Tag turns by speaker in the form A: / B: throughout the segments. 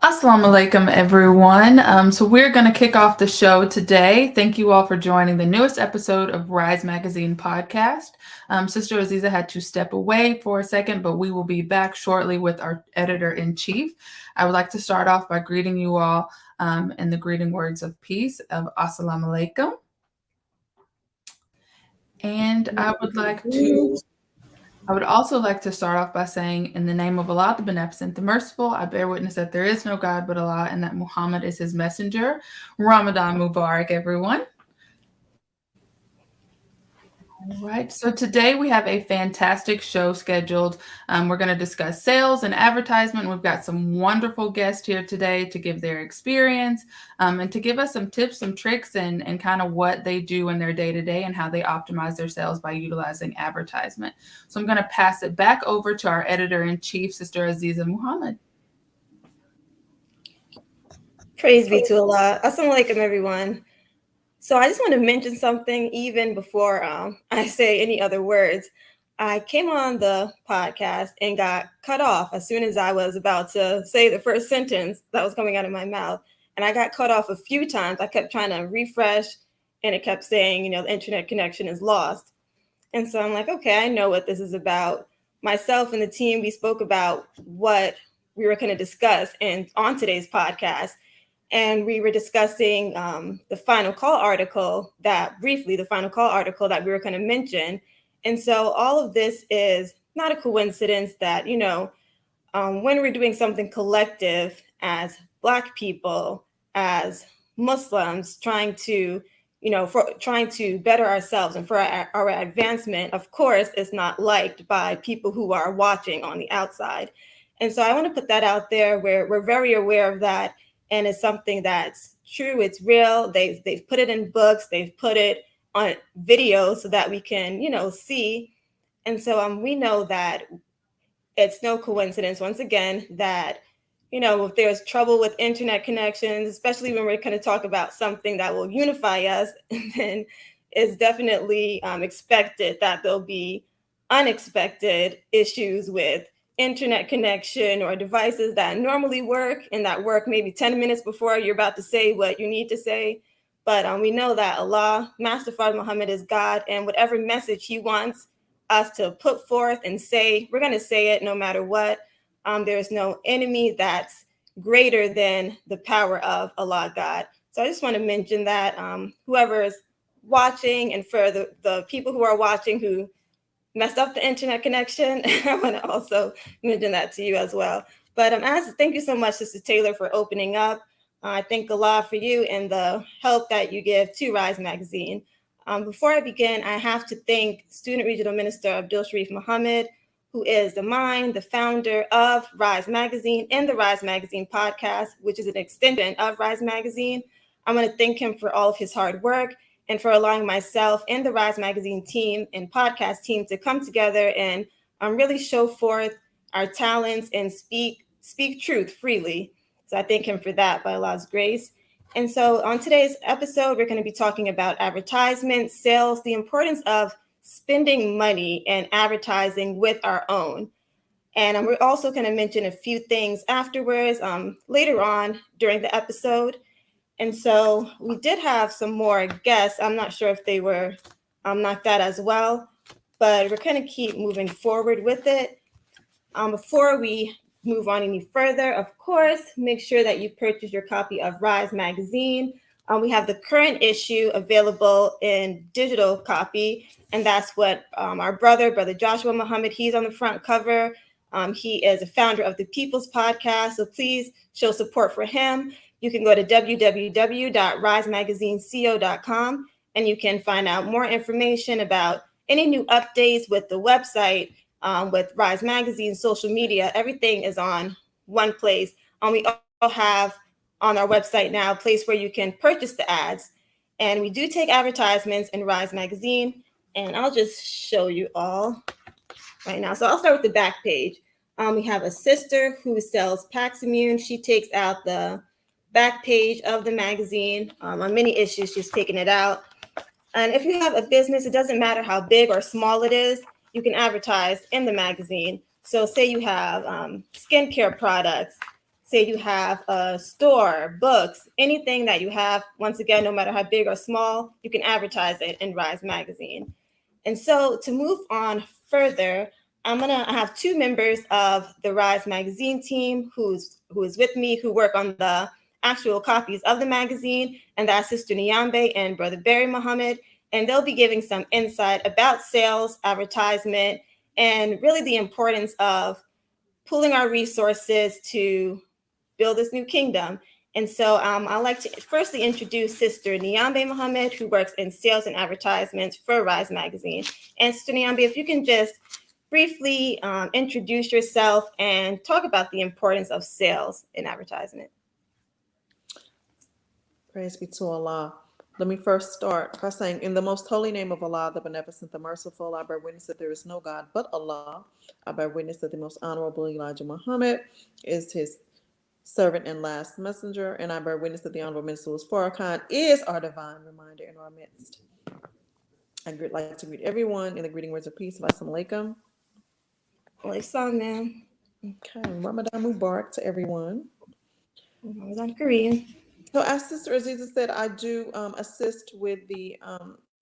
A: As-Salaam Alaikum, everyone. So we're going to kick off the show today. Thank you all for joining the newest episode of Rise Magazine podcast. Sister Aziza had to step away for a second, but we will be back shortly with our editor-in-chief. I would like to start off by greeting you all in the greeting words of peace of As-Salaam Alaikum. And I would also like to start off by saying, in the name of Allah, the Beneficent, the Merciful, I bear witness that there is no God but Allah and that Muhammad is his messenger. Ramadan Mubarak, everyone. All right, so today we have a fantastic show scheduled. We're going to discuss sales and advertisement. We've got some wonderful guests here today to give their experience and to give us some tips, some tricks, and kind of what they do in their day-to-day and how they optimize their sales by utilizing advertisement. So I'm going to pass it back over to our editor-in-chief, Sister Aziza Muhammad.
B: Praise be to Allah. As-Salaam Alaikum, everyone. So I just want to mention something even before I say any other words. I came on the podcast and got cut off as soon as I was about to say the first sentence that was coming out of my mouth. And I got cut off a few times. I kept trying to refresh and it kept saying, the internet connection is lost. And so I'm like, okay, I know what this is about. Myself and the team, we spoke about what we were going to discuss on today's podcast. And we were discussing the final call article that we were going to mention. And so all of this is not a coincidence that, when we're doing something collective as Black people, as Muslims, trying to better ourselves and for our advancement, of course, it's not liked by people who are watching on the outside. And so I want to put that out there where we're very aware of that. And it's something that's true. It's real. They've put it in books. They've put it on video so that we can, see. And so we know that it's no coincidence, once again, that, if there's trouble with internet connections, especially when we're going to talk about something that will unify us, then it's definitely expected that there'll be unexpected issues with internet connection or devices that normally work and that work maybe 10 minutes before you're about to say what you need to say. But we know that Allah, Master Father Muhammad, is God, and whatever message he wants us to put forth and say, we're going to say it no matter what. There's no enemy that's greater than the power of Allah, God. So I just want to mention that whoever is watching, and for the people who are watching who messed up the internet connection, I want to also mention that to you as well. But thank you so much, Sister Taylor, for opening up. I thank Allah for you and the help that you give to Rise Magazine. Before I begin, I have to thank Student Regional Minister Abdul Muhammad, who is the mind, the founder of Rise Magazine and the Rise Magazine podcast, which is an extension of Rise Magazine. I want to thank him for all of his hard work and for allowing myself and the Rise Magazine team and podcast team to come together and really show forth our talents and speak truth freely. So I thank him for that, by Allah's grace. And so on today's episode, we're going to be talking about advertisement, sales, the importance of spending money and advertising with our own. And we're also going to mention a few things afterwards, later on during the episode. And so we did have some more guests. I'm not sure if they were knocked out as well, but we're going to keep moving forward with it. Before we move on any further, of course, make sure that you purchase your copy of Rise Magazine. We have the current issue available in digital copy, and that's what our brother Joshua Muhammad, he's on the front cover. He is a founder of the People's Podcast, so please show support for him. You can go to www.risemagazineco.com and you can find out more information about any new updates with the website, with Rise Magazine, social media. Everything is on one place. We also have on our website now a place where you can purchase the ads. And we do take advertisements in Rise Magazine. And I'll just show you all. right now. So I'll start with the back page. We have a sister who sells Paximune. She takes out the back page of the magazine. On many issues, she's taking it out. And if you have a business, it doesn't matter how big or small it is, you can advertise in the magazine. So say you have skincare products, say you have a store, books, anything that you have, once again, no matter how big or small, you can advertise it in Rise Magazine. And so to move on further, I have two members of the Rise Magazine team who is with me, who work on the actual copies of the magazine, and that's Sister Nyambe and Brother Barry Muhammad. And they'll be giving some insight about sales, advertisement, and really the importance of pooling our resources to build this new kingdom. And so I'd like to firstly introduce Sister Nyambe Muhammad, who works in sales and advertisements for Rise Magazine. And Sister Nyambe, if you can just briefly introduce yourself and talk about the importance of sales in advertisement.
C: Praise be to Allah. Let me first start by saying, in the most holy name of Allah, the beneficent, the merciful, I bear witness that there is no God but Allah. I bear witness that the most honorable Elijah Muhammad is his servant and last messenger, and I bear witness that the honorable minister was Farrakhan is our divine reminder in our midst. I'd like to greet everyone in the greeting words of peace. As-Salaam.
B: Alaikum, ma'am.
C: Okay, Ramadan Mubarak to everyone.
B: Ramadan Korean.
C: So as Sister Aziza said, I do assist with the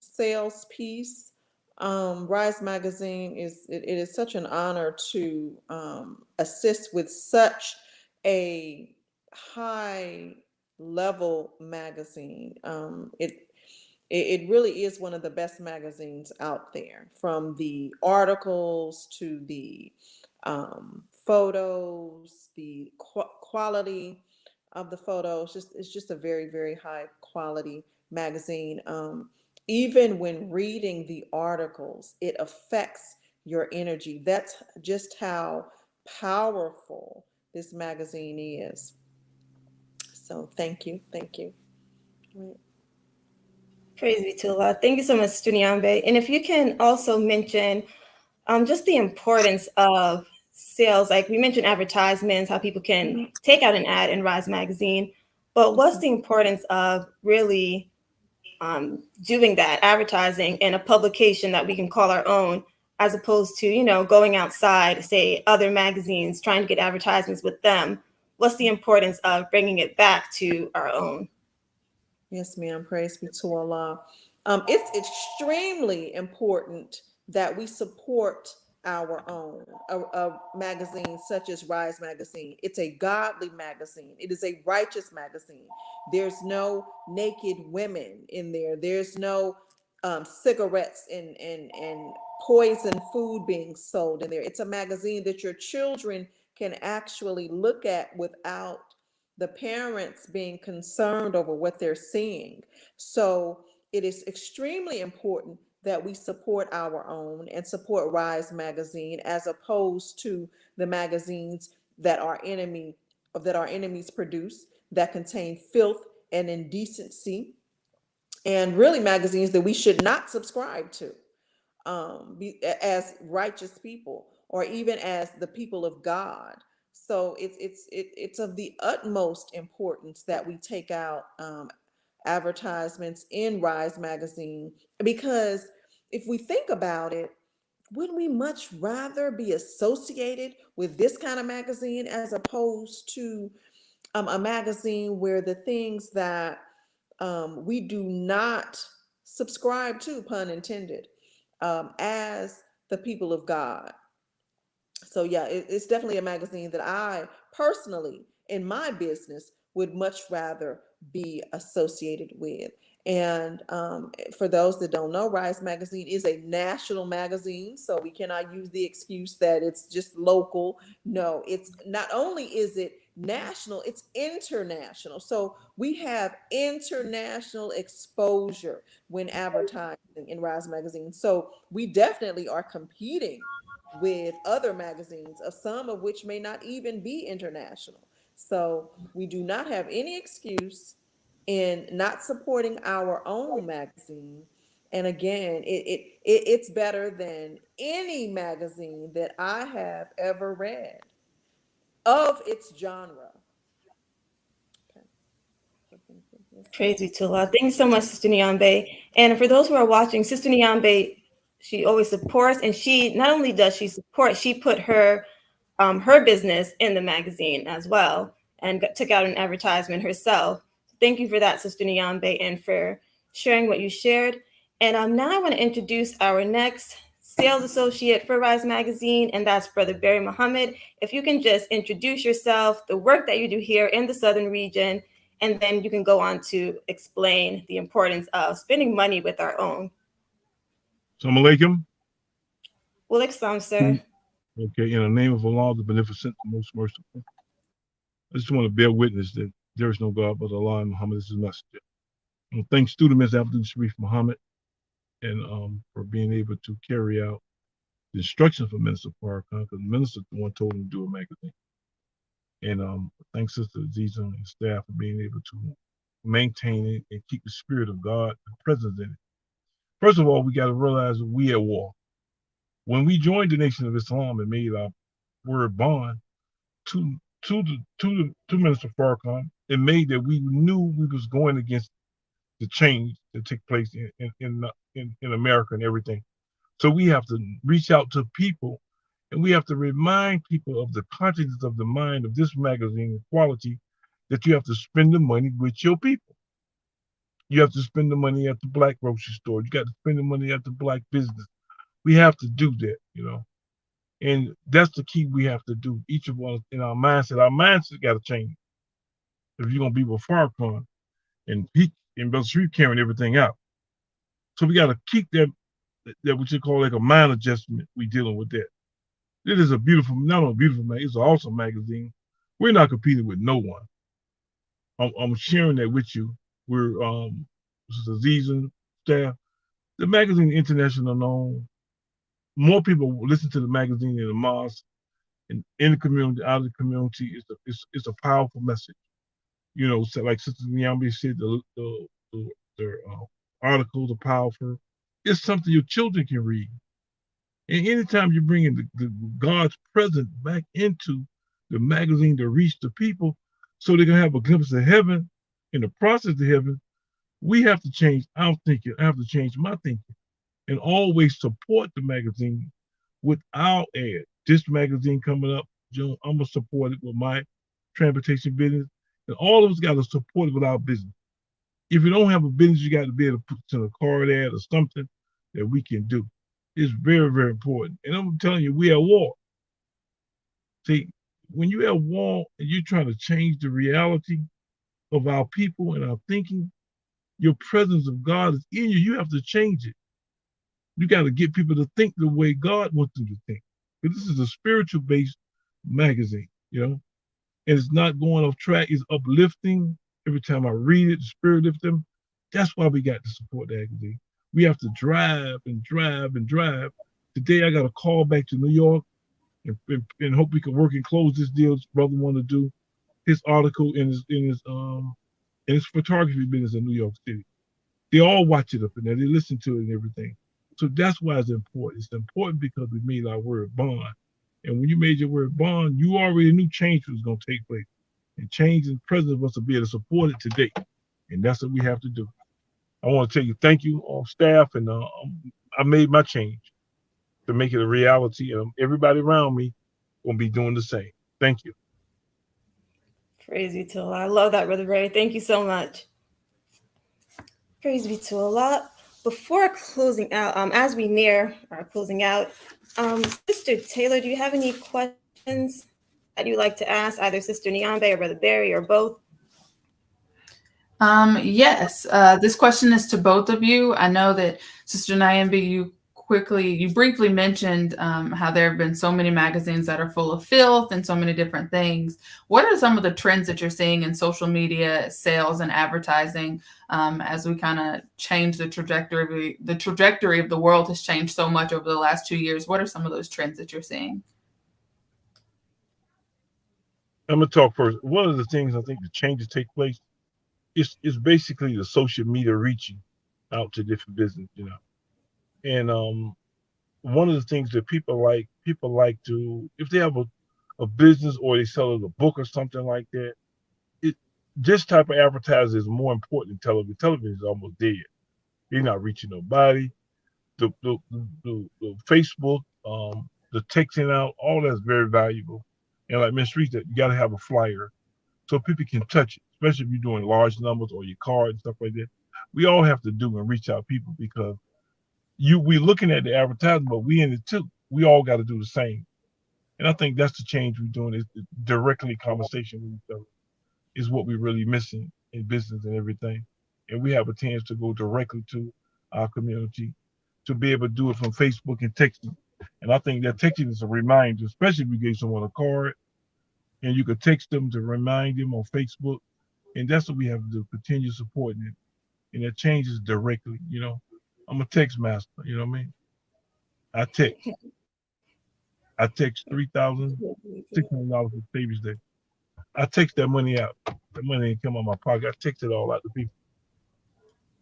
C: sales piece. Rise Magazine it is such an honor to assist with such a high level magazine. It really is one of the best magazines out there, from the articles to the photos, the quality of the photos. It's just a very, very high quality magazine. Even when reading the articles, it affects your energy. That's just how powerful this magazine is. So thank you. Right.
B: Praise be to Allah. Thank you so much, Sister Nyambe. And if you can also mention just the importance of sales, like we mentioned advertisements, how people can take out an ad in Rise Magazine, but what's the importance of really doing that, advertising in a publication that we can call our own, as opposed to, going outside, say other magazines, trying to get advertisements with them? What's the importance of bringing it back to our own?
C: Yes, ma'am. Praise be to Allah. It's extremely important that we support our own. A magazine such as Rise Magazine. It's a godly magazine. It is a righteous magazine. There's no naked women in there. There's no cigarettes and poison food being sold in there. It's a magazine that your children can actually look at without the parents being concerned over what they're seeing. So it is extremely important that we support our own and support Rise Magazine, as opposed to the magazines that our enemies produce, that contain filth and indecency, and really magazines that we should not subscribe to as righteous people, or even as the people of God. So it's of the utmost importance that we take out advertisements in Rise Magazine, because if we think about it, wouldn't we much rather be associated with this kind of magazine as opposed to a magazine where the things that we do not subscribe to, pun intended, as the people of God? So yeah, it's definitely a magazine that I personally, in my business, would much rather be associated with. And for those that don't know, Rise Magazine is a national magazine, so we cannot use the excuse that it's just local. No, it's not only is it national, it's international. So we have international exposure when advertising in Rise Magazine. So we definitely are competing with other magazines, of some of which may not even be international. So we do not have any excuse in not supporting our own magazine, And again, it's better than any magazine that I have ever read of its genre. Okay.
B: Praise be to Allah. Thank you so much, Sister Nyambe. And for those who are watching, Sister Nyambe, she always supports, and she not only does she support, she put her business in the magazine as well, and took out an advertisement herself. Thank you for that, Sister Nyambe, and for sharing what you shared. And now I want to introduce our next sales associate for Rise Magazine, and that's Brother Barry Muhammad. If you can just introduce yourself, the work that you do here in the Southern region, and then you can go on to explain the importance of spending money with our own.
D: Alaikum.
B: Well, Islam, sir.
D: Okay, in the name of Allah, the Beneficent, the Most Merciful, I just want to bear witness that there is no God but Allah, and Muhammad is his messenger. And thanks to the Mr. Abdul Sharrieff Muhammad and for being able to carry out the instructions for Minister Farrakhan, because the minister the one told him to do a magazine. And thanks Sister Aziza and staff for being able to maintain it and keep the spirit of God present in it. First of all, we got to realize that we at war. When we joined the Nation of Islam and made our word bond to Minister Farrakhan, it made that we knew we was going against the change that took place in America and everything. So we have to reach out to people, and we have to remind people of the contents of the mind of this magazine quality, that you have to spend the money with your people. You have to spend the money at the black grocery store. You got to spend the money at the black business. We have to do that, and that's the key we have to do. Each of us in our mindset got to change. If you're gonna be with Farrakhan and Brother Sharrieff carrying everything out, so we got to keep that what you call like a mind adjustment. We dealing with that. It is a beautiful, not only beautiful magazine, it's an awesome magazine. We're not competing with no one. I'm sharing that with you. We're Sister Aziza, staff. The magazine international known. More people listen to the magazine in the mosque and in the community, out of the community. It's a powerful message. So like Sister Nyambe said, the articles are powerful. It's something your children can read. And anytime you bring in the God's presence back into the magazine to reach the people so they can have a glimpse of heaven, in the process of heaven, we have to change our thinking. I have to change my thinking and always support the magazine with our ad. This magazine coming up, June, I'm going to support it with my transportation business. And all of us got to support it with our business. If you don't have a business, you got to be able to put in a card ad or something that we can do. It's very, very important. And I'm telling you, we at war. See, when you're at war and you're trying to change the reality of our people and our thinking, your presence of God is in you. You have to change it. You got to get people to think the way God wants them to think. But this is a spiritual-based magazine, and it's not going off track. It's uplifting. Every time I read it, the spirit lifts them. That's why we got to support the magazine. We have to drive and drive and drive. Today, I got a call back to New York and hope we can work and close this deal. His brother wanted to do his article in his photography business in New York City. They all watch it up in there. They listen to it and everything. So that's why it's important. It's important because we made our word bond. And when you made your word bond, you already knew change was going to take place. And change in presence was to be able to support it today. And that's what we have to do. I want to tell you thank you, all staff, and I made my change to make it a reality. And everybody around me will be doing the same. Thank you.
B: Praise be to Allah. I love that, Brother Ray. Thank you so much. Praise be to Allah. Before closing out, as we near our closing out, Sister Taylor, do you have any questions that you'd like to ask either Sister Nyambe or Brother Barry or both?
A: Yes. This question is to both of you. I know that Sister Nyambe, you briefly mentioned how there have been so many magazines that are full of filth and so many different things. What are some of the trends that you're seeing in social media, sales, and advertising as we kind of change the trajectory? The trajectory of the world has changed so much over the last 2 years. What are some of those trends that you're seeing?
D: I'm going to talk first. One of the things I think the changes take place is basically the social media reaching. out to different business, And one of the things that people like to, if they have a business or they sell a book or something like that, it this type of advertising is more important than television. Television is almost dead. You're not reaching nobody. The Facebook, the texting out, all that's very valuable. And like Miss Reese said, you got to have a flyer so people can touch it, especially if you're doing large numbers or your card and stuff like that. We all have to do and reach out people because we looking at the advertisement, but we in it too. We all got to do the same. And I think that's the change we're doing is directly conversation with each other is what we're really missing in business and everything. And we have a chance to go directly to our community to be able to do it from Facebook and texting. And I think that texting is a reminder, especially if you gave someone a card and you could text them to remind them on Facebook. And that's what we have to do, continue supporting it. And it changes directly. I'm a text master, you know what I mean? I text. I text $3,600 for Baby's Day. I text that money out. That money ain't come out of my pocket. I text it all out to people.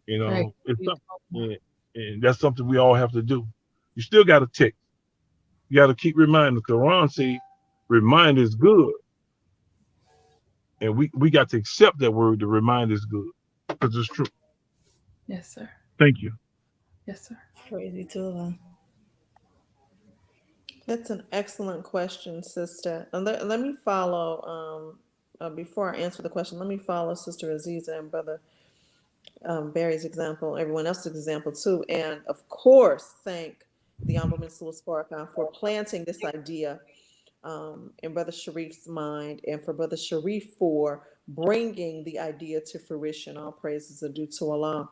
A: Right.
D: It's something, and that's something we all have to do. You still got to text. You got to keep reminding. The Quran say, "Remind is good," and we got to accept that word. The remind is good because it's true.
A: Yes, sir.
D: Thank you.
A: Yes, sir.
B: Praise be to Allah.
C: That's an excellent question, sister. And let me follow, before I answer the question, let me follow Sister Aziza and Brother Barry's example, everyone else's example too. And of course, thank the Honorable Minister Farrakhan for planting this idea in Brother Sharrieff's mind, and for Brother Sharrieff for bringing the idea to fruition. All praises are due to Allah.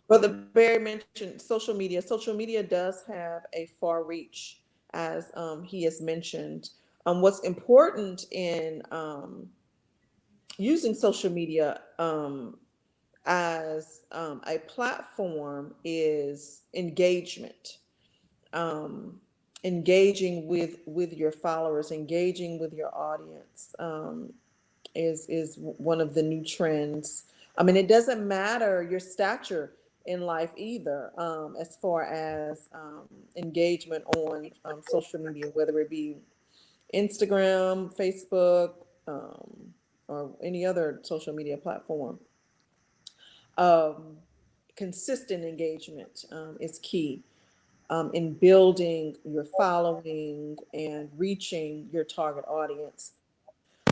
C: Brother Barry mentioned social media. Social media does have a far reach, as he has mentioned. What's important in using social media as a platform is engagement. Engaging with your followers, engaging with your audience is one of the new trends. I mean, it doesn't matter your stature in life either, as far as engagement on social media, whether it be Instagram, Facebook, or any other social media platform. Consistent engagement is key in building your following and reaching your target audience.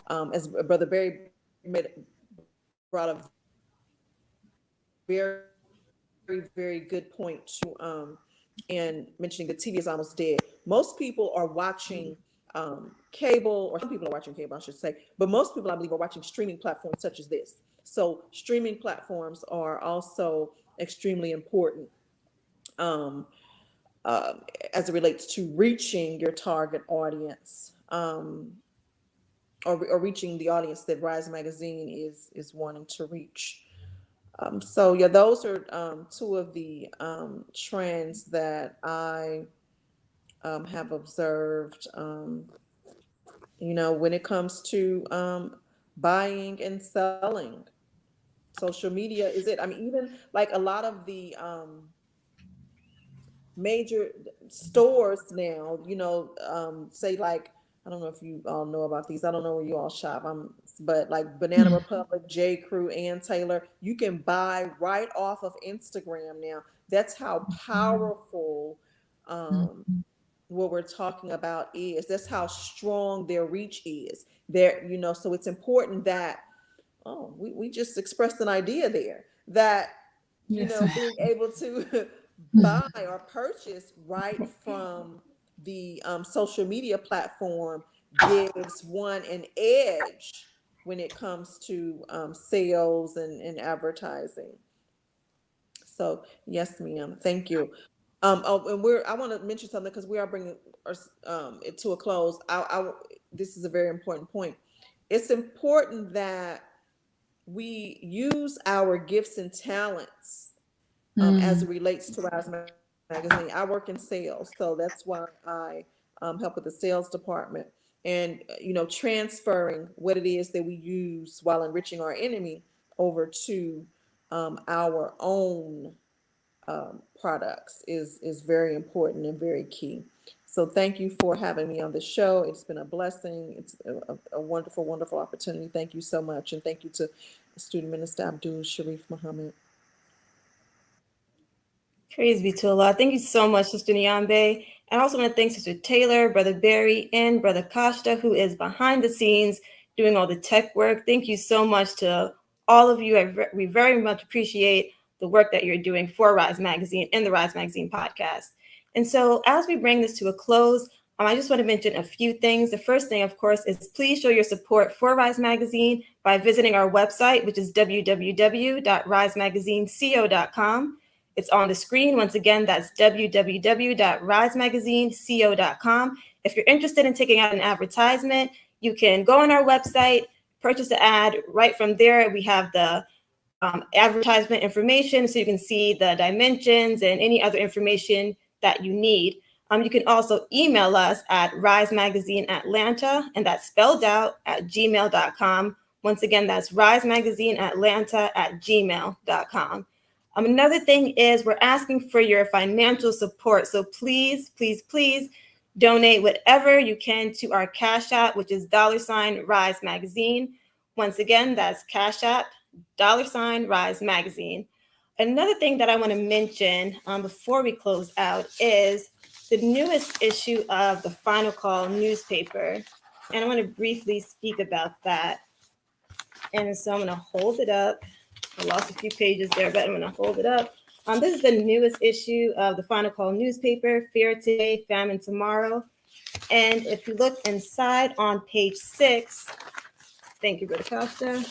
C: As Brother Barry brought a very, very good point to and mentioning the TV is almost dead. Most people are watching cable, or some people are watching cable, I should say, but most people, I believe, are watching streaming platforms such as this. So streaming platforms are also extremely important as it relates to reaching your target audience, or reaching the audience that Rise Magazine is wanting to reach. So yeah, those are two of the trends that I have observed. When it comes to buying and selling, social media is it. I mean, even like a lot of the major stores now, say like, I don't know if you all know about these. I don't know where you all shop. But like Banana Republic, J. Crew, and Taylor, you can buy right off of Instagram now. That's how powerful what we're talking about is. That's how strong their reach is. So it's important that we just expressed an idea there that
A: Yes, sir.
C: being able to buy or purchase right from the social media platform gives one an edge when it comes to sales and advertising. So yes, ma'am. Thank you. And I want to mention something because we are bringing it to a close. This is a very important point. It's important that we use our gifts and talents as it relates to Rise Magazine. I work in sales, so that's why I help with the sales department. And transferring what it is that we use while enriching our enemy over to our own products is very important and very key. So thank you for having me on the show. It's been a blessing. It's a wonderful, wonderful opportunity. Thank you so much. And thank you to Student Minister Abdul Sharrieff Muhammad.
B: Praise be to Allah. Thank you so much, Sister Nyambe. And I also want to thank Sister Taylor, Brother Barry, and Brother Kashta, who is behind the scenes doing all the tech work. Thank you so much to all of you. We very much appreciate the work that you're doing for Rise Magazine and the Rise Magazine podcast. And so as we bring this to a close, I just want to mention a few things. The first thing, of course, is please show your support for Rise Magazine by visiting our website, which is www.risemagazineco.com. It's on the screen. Once again, that's www.risemagazineco.com. If you're interested in taking out an advertisement, you can go on our website, purchase the ad. Right from there, we have the advertisement information, so you can see the dimensions and any other information that you need. You can also email us at risemagazineatlanta, and that's spelled out at gmail.com. Once again, that's risemagazineatlanta@gmail.com. Another thing is we're asking for your financial support. So please, please, please donate whatever you can to our Cash App, which is $Rise Magazine. Once again, that's Cash App, $Rise Magazine. Another thing that I want to mention before we close out is the newest issue of the Final Call newspaper. And I want to briefly speak about that. And so I'm going to hold it up. I lost a few pages there, but I'm going to hold it up. This is the newest issue of the Final Call newspaper, Fear Today, Famine Tomorrow. And if you look inside on page 6, thank you, Brother Costa.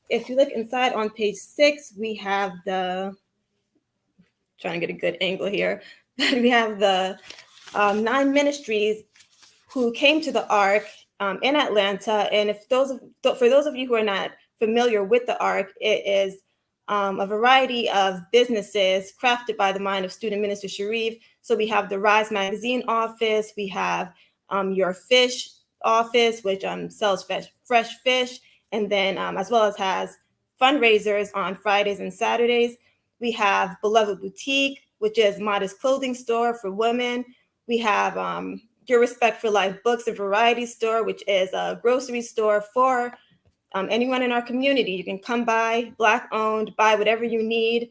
B: If you look inside on page 6, we have trying to get a good angle here, we have the 9 ministries who came to the Ark in Atlanta. And for those of you who are not familiar with the Ark, it is a variety of businesses crafted by the mind of Student Minister Sharrieff. So we have the Rise Magazine office, we have your fish office, which sells fresh fish, and then as well as has fundraisers on Fridays and Saturdays. We have Beloved Boutique, which is modest clothing store for women. We have Your Respect for Life Books and Variety Store, which is a grocery store for anyone in our community. You can come by, Black owned, buy whatever you need.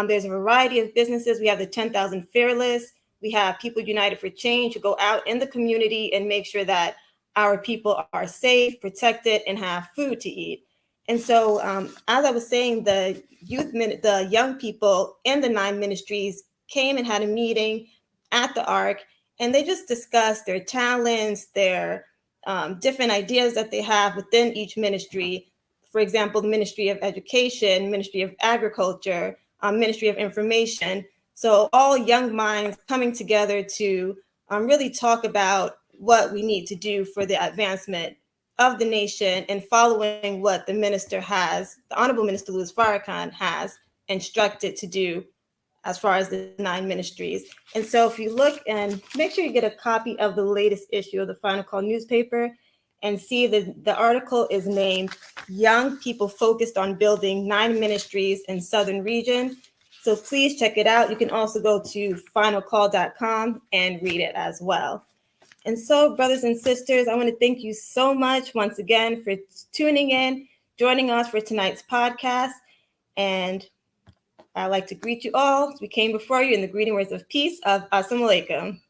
B: There's a variety of businesses. We have the 10,000 Fearless. We have People United for Change who go out in the community and make sure that our people are safe, protected, and have food to eat. And so, as I was saying, the young people in the 9 ministries came and had a meeting at the Ark, and they just discussed their talents, their different ideas that they have within each ministry. For example, the Ministry of Education, Ministry of Agriculture, Ministry of Information. So all young minds coming together to really talk about what we need to do for the advancement of the nation and following what the Honorable Minister Louis Farrakhan has instructed to do as far as the 9 ministries. And so if you look, and make sure you get a copy of the latest issue of the Final Call newspaper and see the article is named Young People Focused on Building 9 Ministries in Southern Region. So please check it out. You can also go to finalcall.com and read it as well. And so, brothers and sisters, I want to thank you so much once again for tuning in, joining us for tonight's podcast. And I'd like to greet you all as we came before you in the greeting words of peace of As-Salaam.